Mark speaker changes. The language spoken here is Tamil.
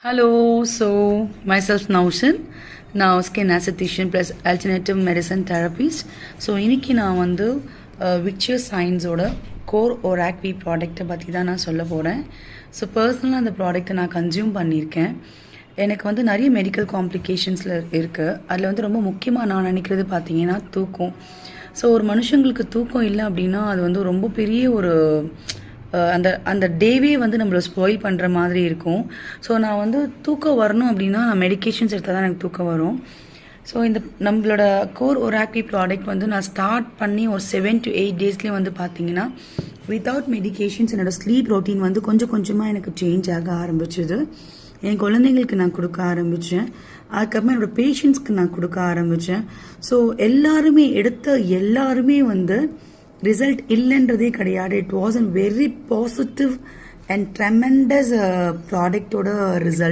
Speaker 1: Hello, so myself Naushin, now skin aesthetician plus alternative medicine therapist. So இன்னைக்கு நான் வந்து விக்சர் சயின்ஸோட கோர் ஒராக்வி ப்ராடக்ட்டை பற்றி தான் நான் சொல்ல போகிறேன். ஸோ பர்சனலாக அந்த ப்ராடக்ட்டை நான் கன்சியூம் பண்ணியிருக்கேன். எனக்கு வந்து நிறைய மெடிக்கல் காம்ப்ளிகேஷன்ஸில் இருக்குது. அதில் வந்து ரொம்ப முக்கியமாக நான் நினைக்கிறது பார்த்தீங்கன்னா தூக்கம். ஸோ ஒரு மனுஷங்களுக்கு தூக்கம் இல்லை அப்படின்னா அது வந்து ரொம்ப பெரிய ஒரு அந்த அந்த டேவே வந்து நம்மளை ஸ்பாயில் பண்ணுற மாதிரி இருக்கும். ஸோ நான் வந்து தூக்கம் வரணும் அப்படின்னா நான் மெடிக்கேஷன்ஸ் எடுத்தால் தான் எனக்கு தூக்கம் வரும். ஸோ இந்த நம்மளோட கோர் ஒராக்வி ப்ராடக்ட் வந்து நான் ஸ்டார்ட் பண்ணி ஒரு 7 to 8 டேஸ்லேயே வந்து பார்த்தீங்கன்னா வித்தவுட் மெடிக்கேஷன்ஸ் என்னோடய ஸ்லீப் ரொட்டீன் வந்து கொஞ்சம் கொஞ்சமாக எனக்கு சேஞ்ச் ஆக ஆரம்பிச்சுது. என் குழந்தைங்களுக்கு நான் கொடுக்க ஆரம்பித்தேன். அதுக்கப்புறமா என்னோடய பேஷண்ட்ஸ்க்கு நான் கொடுக்க ஆரம்பித்தேன். ஸோ எல்லாருமே வந்து ரிசல்ட் இல்லைன்றதே கிடையாது. It was a very positive and tremendous ப்ராடக்டோட ரிசல்ட்.